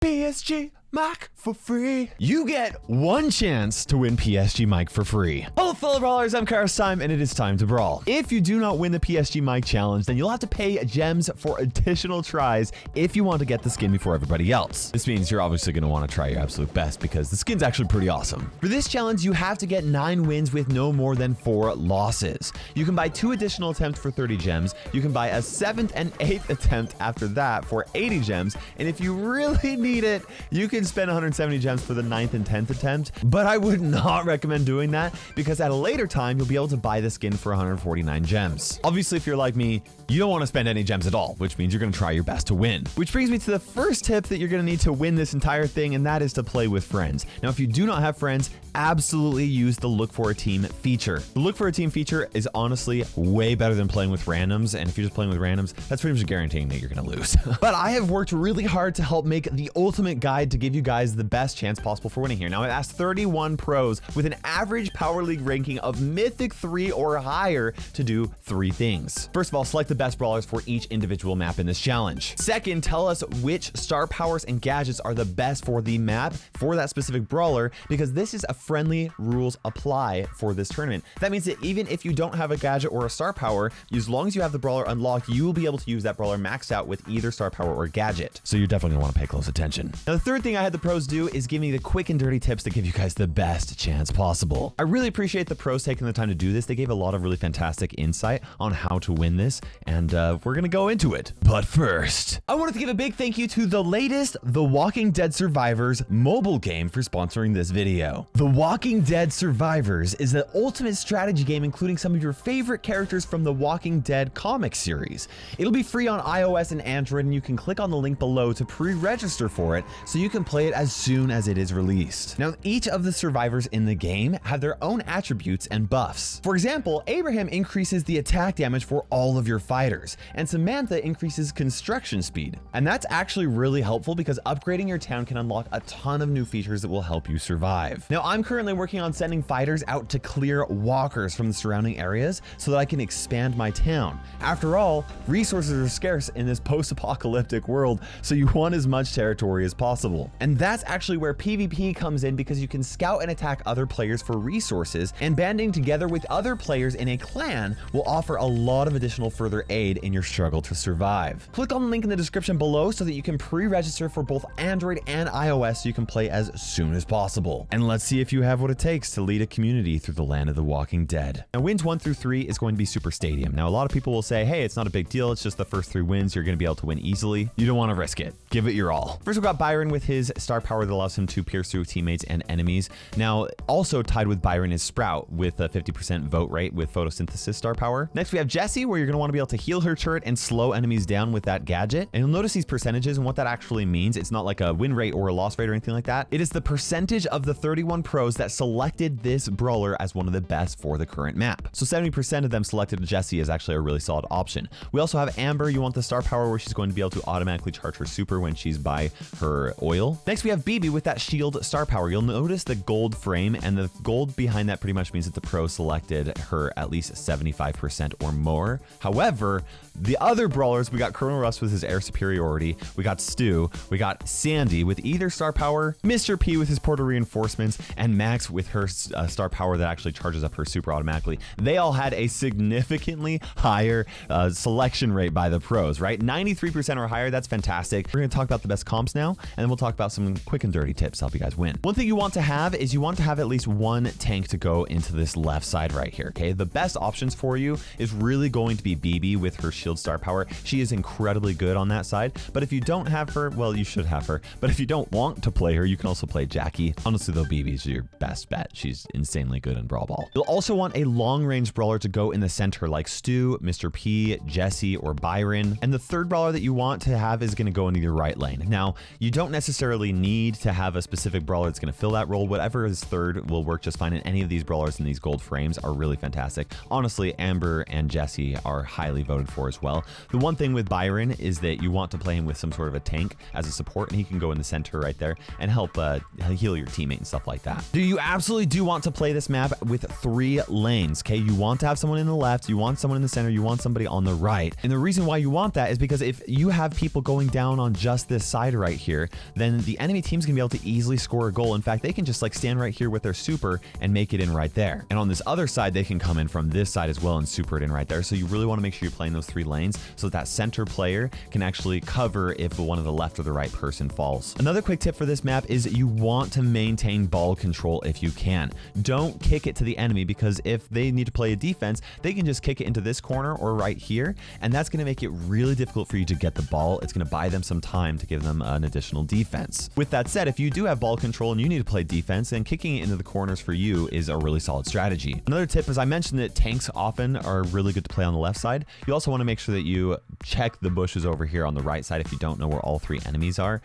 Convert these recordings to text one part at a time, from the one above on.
PSG Mike for free. You get one chance to win PSG Mike for free. Hello fellow brawlers, I'm KairosTime and it is time to brawl. If you do not win the PSG Mike challenge, then you'll have to pay gems for additional tries if you want to get the skin before everybody else. This means you're obviously going to want to try your absolute best because the skin's actually pretty awesome. For this challenge, you have to get 9 wins with no more than 4 losses. You can buy 2 additional attempts for 30 gems. You can buy a 7th and 8th attempt after that for 80 gems. And if you really need it, you can spend 170 gems for the 9th and 10th attempt, but I would not recommend doing that because at a later time, you'll be able to buy the skin for 149 gems. Obviously, if you're like me, you don't want to spend any gems at all, which means you're going to try your best to win. Which brings me to the first tip that you're going to need to win this entire thing, and that is to play with friends. Now, if you do not have friends, absolutely use the look for a team feature. The look for a team feature is honestly way better than playing with randoms, and if you're just playing with randoms, that's pretty much guaranteeing that you're going to lose. But I have worked really hard to help make the ultimate guide to give you guys the best chance possible for winning here. Now, I've asked 31 pros with an average Power League ranking of Mythic 3 or higher to do 3 things. First of all, select the best brawlers for each individual map in this challenge. Second, tell us which star powers and gadgets are the best for the map for that specific brawler, because this is a friendly rules apply for this tournament. That means that even if you don't have a gadget or a star power, as long as you have the brawler unlocked, you will be able to use that brawler maxed out with either star power or gadget. So you're definitely gonna want to pay close attention. Now, the third thing I had the pros do is give me the quick and dirty tips that give you guys the best chance possible. I really appreciate the pros taking the time to do this. They gave a lot of really fantastic insight on how to win this, and we're gonna go into it. But first, I wanted to give a big thank you to the latest The Walking Dead Survivors mobile game for sponsoring this video. The Walking Dead Survivors is the ultimate strategy game including some of your favorite characters from the Walking Dead comic series. It'll be free on iOS and Android, and you can click on the link below to pre-register for it so you can play it as soon as it is released. Now, each of the survivors in the game have their own attributes and buffs. For example, Abraham increases the attack damage for all of your fighters, and Samantha increases construction speed. And that's actually really helpful because upgrading your town can unlock a ton of new features that will help you survive. Now, I'm currently working on sending fighters out to clear walkers from the surrounding areas so that I can expand my town. After all, resources are scarce in this post-apocalyptic world, so you want as much territory as possible. And that's actually where PvP comes in, because you can scout and attack other players for resources, and banding together with other players in a clan will offer a lot of additional further aid in your struggle to survive. Click on the link in the description below so that you can pre-register for both Android and iOS so you can play as soon as possible. And let's see if you have what it takes to lead a community through the land of the Walking Dead. Now, wins 1 through 3 is going to be Super Stadium. Now, a lot of people will say, hey, it's not a big deal. It's just the first 3 wins. You're going to be able to win easily. You don't want to risk it. Give it your all. First, we've got Byron with his star power that allows him to pierce through teammates and enemies. Now, also tied with Byron is Sprout with a 50% vote rate with photosynthesis star power. Next, we have Jessie, where you're going to want to be able to heal her turret and slow enemies down with that gadget. And you'll notice these percentages and what that actually means. It's not like a win rate or a loss rate or anything like that. It is the percentage of the 31 pros that selected this brawler as one of the best for the current map. So 70% of them selected Jessie as actually a really solid option. We also have Amber. You want the star power where she's going to be able to automatically charge her super when she's by her oil. Next, we have BB with that shield star power. You'll notice the gold frame, and the gold behind that pretty much means that the pro selected her at least 75% or more. However, the other brawlers, we got Colonel Russ with his air superiority, we got Stu, we got Sandy with either star power, Mr. P with his portal reinforcements, and Max with her star power that actually charges up her super automatically. They all had a significantly higher selection rate by the pros, right? 93% or higher. That's fantastic. We're going to talk about the best comps now, and then we'll talk about some quick and dirty tips to help you guys win. One thing you want to have is you want to have at least one tank to go into this left side right here, okay? The best options for you is really going to be BB with her shield star power. She is incredibly good on that side, but if you don't have her, well, you should have her. But if you don't want to play her, you can also play Jackie. Honestly, though, BB is your best bet. She's insanely good in Brawl Ball. You'll also want a long-range brawler to go in the center like Stu, Mr. P, Jessie, or Byron. And the third brawler that you want to have is going to go into your right lane. Now, you don't necessarily need to have a specific brawler that's going to fill that role. Whatever is third will work just fine, and any of these brawlers in these gold frames are really fantastic. Honestly, Amber and Jessie are highly voted for as well. The one thing with Byron is that you want to play him with some sort of a tank as a support, and he can go in the center right there and help heal your teammate and stuff like that. You absolutely do want to play this map with 3 lanes, okay? You want to have someone in the left, you want someone in the center, you want somebody on the right. And the reason why you want that is because if you have people going down on just this side right here, then then the enemy team's gonna be able to easily score a goal. In fact, they can just like stand right here with their super and make it in right there. And on this other side, they can come in from this side as well and super it in right there. So you really want to make sure you're playing those 3 lanes so that center player can actually cover if one of the left or the right person falls. Another quick tip for this map is you want to maintain ball control if you can. Don't kick it to the enemy, because if they need to play a defense, they can just kick it into this corner or right here, and that's going to make it really difficult for you to get the ball. It's going to buy them some time to give them an additional defense. With that said, if you do have ball control and you need to play defense, then kicking it into the corners for you is a really solid strategy. Another tip is I mentioned that tanks often are really good to play on the left side. You also want to make sure that you check the bushes over here on the right side if you don't know where all 3 enemies are,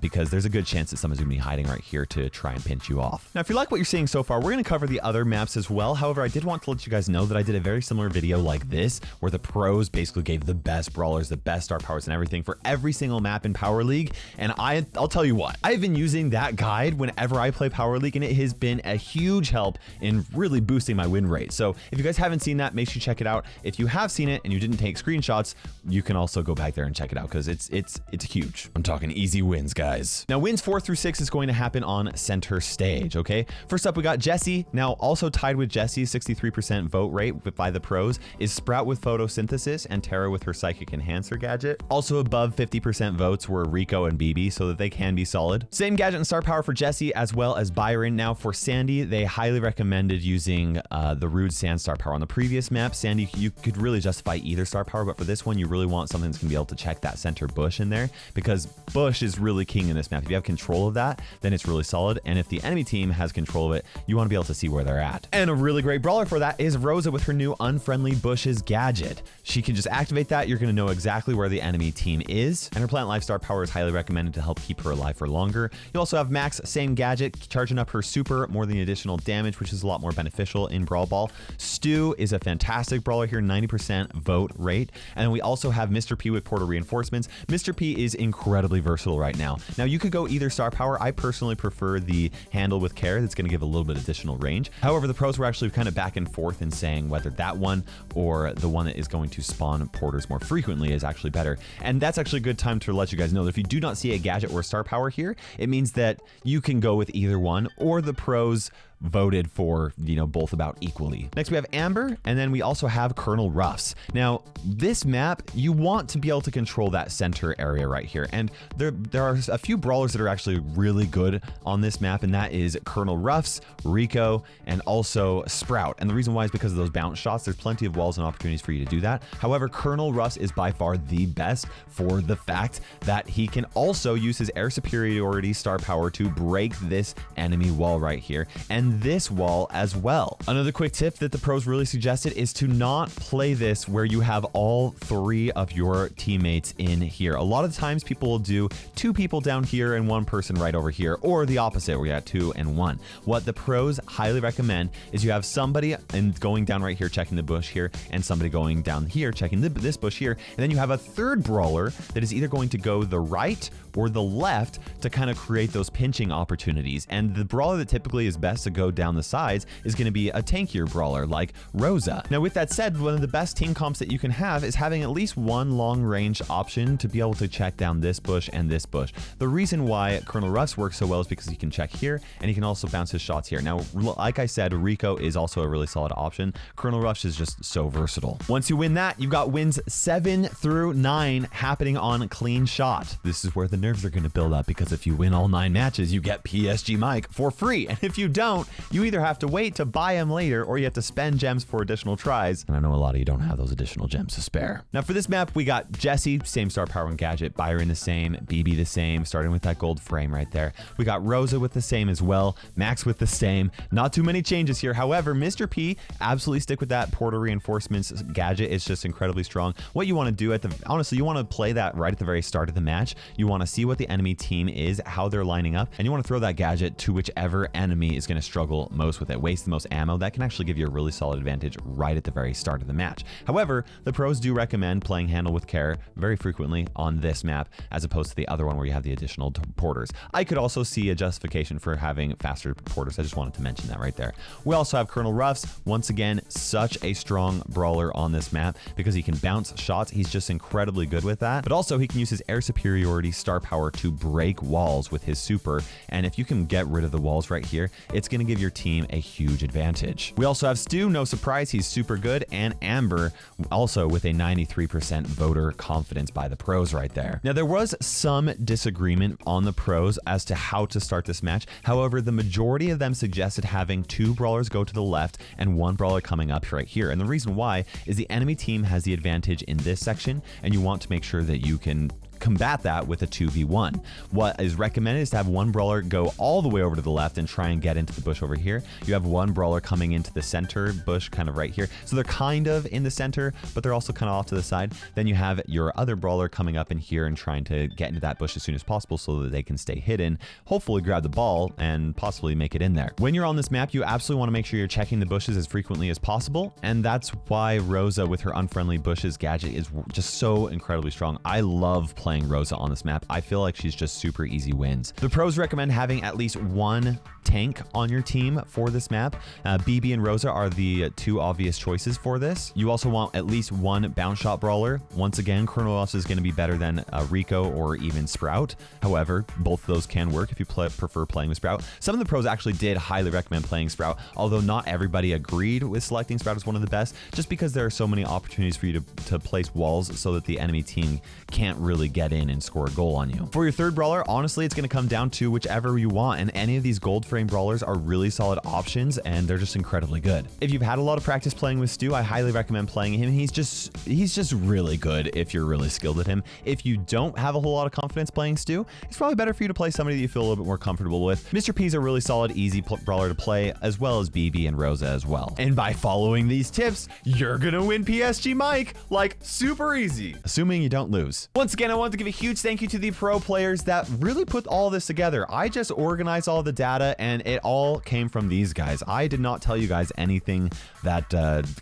because there's a good chance that someone's going to be hiding right here to try and pinch you off. Now, if you like what you're seeing so far, we're going to cover the other maps as well. However, I did want to let you guys know that I did a very similar video like this, where the pros basically gave the best brawlers, the best star powers and everything for every single map in Power League. And I'll tell you what, I've been using that guide whenever I play Power League, and it has been a huge help in really boosting my win rate. So if you guys haven't seen that, make sure you check it out. If you have seen it and you didn't take screenshots, you can also go back there and check it out, because it's huge. I'm talking easy wins, guys. Now, wins 4 through 6 is going to happen on center stage, okay? First up, we got Jesse. Now, also tied with Jesse, 63% vote rate by the pros, is Sprout with photosynthesis and Tara with her psychic enhancer gadget. Also above 50% votes were Rico and BB, so that they can be solid. Same gadget and star power for Jesse as well as Byron. Now for Sandy, they highly recommended using the Rude Sand star power. On the previous map, Sandy, you could really justify either star power, but for this one, you really want something that's gonna be able to check that center bush in there, because bush is really king in this map. If you have control of that, then it's really solid. And if the enemy team has control of it, you want to be able to see where they're at. And a really great brawler for that is Rosa with her new Unfriendly Bushes gadget. She can just activate that. You're going to know exactly where the enemy team is. And her Plant Life star power is highly recommended to help keep her alive for longer. You also have Max, same gadget, charging up her super, more than the additional damage, which is a lot more beneficial in Brawl Ball. Stu is a fantastic brawler here, 90% vote rate. And then we also have Mr. P with portal reinforcements. Mr. P is incredibly versatile right now. Now you could go either star power. I personally prefer the handle with care. That's going to give a little bit additional range. However, the pros were actually kind of back and forth in saying whether that one or the one that is going to spawn porters more frequently is actually better. And that's actually a good time to let you guys know that if you do not see a gadget or a star power here, it means that you can go with either one, or the pros voted for, you know, both about equally. Next we have Amber, and then we also have Colonel Ruffs. Now this map, you want to be able to control that center area right here, and there are a few brawlers that are actually really good on this map, and that is Colonel Ruffs, Rico, and also Sprout. And the reason why is because of those bounce shots. There's plenty of walls and opportunities for you to do that. However, Colonel Ruffs is by far the best for the fact that he can also use his air superiority star power to break this enemy wall right here, and this wall as well. Another quick tip that the pros really suggested is to not play this where you have all 3 of your teammates in here. A lot of times people will do 2 people down here and 1 person right over here, or the opposite where you got 2 and 1. What the pros highly recommend is you have somebody going down right here checking the bush here, and somebody going down here checking this bush here, and then you have a third brawler that is either going to go the right or the left to kind of create those pinching opportunities. And the brawler that typically is best to go down the sides is going to be a tankier brawler like Rosa. Now with that said, one of the best team comps that you can have is having at least one long range option to be able to check down this bush and this bush. The reason why Colonel Ruffs works so well is because he can check here, and he can also bounce his shots here. Now like I said, Rico is also a really solid option. Colonel Ruffs is just so versatile. Once you win that, you've got wins 7 through 9 happening on Clean Shot. This is where the nerves are going to build up, because if you win all 9 matches, you get PSG Mike for free. And if you don't, you either have to wait to buy him later, or you have to spend gems for additional tries. And I know a lot of you don't have those additional gems to spare. Now for this map, we got Jesse, same star power and gadget, Byron the same, BB the same, starting with that gold frame right there. We got Rosa with the same as well, Max with the same. Not too many changes here. However, Mr. P, absolutely stick with that portal reinforcements gadget. It's just incredibly strong. What you want to do honestly, you want to play that right at the very start of the match. You want to see what the enemy team is, how they're lining up, and you want to throw that gadget to whichever enemy is going to struggle most with it, waste the most ammo. That can actually give you a really solid advantage right at the very start of the match. However, the pros do recommend playing handle with care very frequently on this map, as opposed to the other one where you have the additional porters. I could also see a justification for having faster porters. I just wanted to mention that right there. We also have Colonel Ruffs. Once again, such a strong brawler on this map because he can bounce shots. He's just incredibly good with that, but also he can use his air superiority star star power to break walls with his super. And if you can get rid of the walls right here, it's going to give your team a huge advantage. We also have Stu, no surprise, he's super good, and Amber also with a 93% voter confidence by the pros right there. Now, there was some disagreement on the pros as to how to start this match. However, the majority of them suggested having 2 brawlers go to the left and 1 brawler coming up right here. And the reason why is the enemy team has the advantage in this section, and you want to make sure that you can combat that with a 2v1. What is recommended is to have 1 brawler go all the way over to the left and try and get into the bush over here. You have 1 brawler coming into the center bush kind of right here. So they're kind of in the center, but they're also kind of off to the side. Then you have your other brawler coming up in here and trying to get into that bush as soon as possible so that they can stay hidden, hopefully grab the ball and possibly make it in there. When you're on this map, you absolutely want to make sure you're checking the bushes as frequently as possible. And that's why Rosa with her unfriendly bushes gadget is just so incredibly strong. I love playing Rosa on this map. I feel like she's just super easy wins. The pros recommend having at least 1 tank on your team for this map. BB and Rosa are the 2 obvious choices for this. You also want at least 1 bounce shot brawler. Once again, Kronos is going to be better than Rico or even Sprout. However, both of those can work if you prefer playing with Sprout. Some of the pros actually did highly recommend playing Sprout, although not everybody agreed with selecting Sprout as one of the best, just because there are so many opportunities for you to place walls so that the enemy team can't really get in and score a goal on you. For your third brawler, honestly, it's going to come down to whichever you want, and any of these gold frame brawlers are really solid options, and they're just incredibly good. If you've had a lot of practice playing with Stu, I highly recommend playing him. He's just really good if you're really skilled at him. If you don't have a whole lot of confidence playing Stu, it's probably better for you to play somebody that you feel a little bit more comfortable with. Mr. P is a really solid, easy brawler to play, as well as BB and Rosa as well. And by following these tips, you're gonna win PSG Mike, like super easy, assuming you don't lose. Once again, I want to give a huge thank you to the pro players that really put all this together. I just organized all the data and it all came from these guys. I did not tell you guys anything that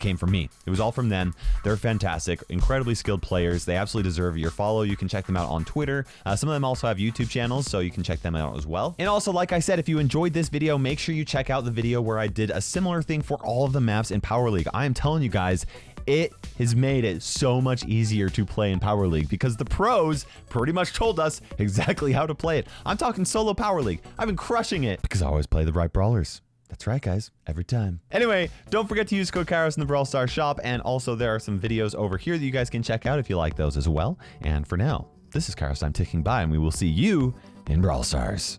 came from me. It was all from them. They're fantastic, incredibly skilled players. They absolutely deserve your follow. You can check them out on Twitter. Some of them also have YouTube channels, so you can check them out as well. And also, like I said, if you enjoyed this video, make sure you check out the video where I did a similar thing for all of the maps in Power League. I am telling you guys, it has made it so much easier to play in Power League because the pros pretty much told us exactly how to play it. I'm talking solo Power League. I've been crushing it because I always play the right brawlers. That's right, guys, every time. Anyway, don't forget to use code Kairos in the Brawl Stars shop, and also there are some videos over here that you guys can check out if you like those as well. And for now, this is KairosTime ticking by, and we will see you in Brawl Stars.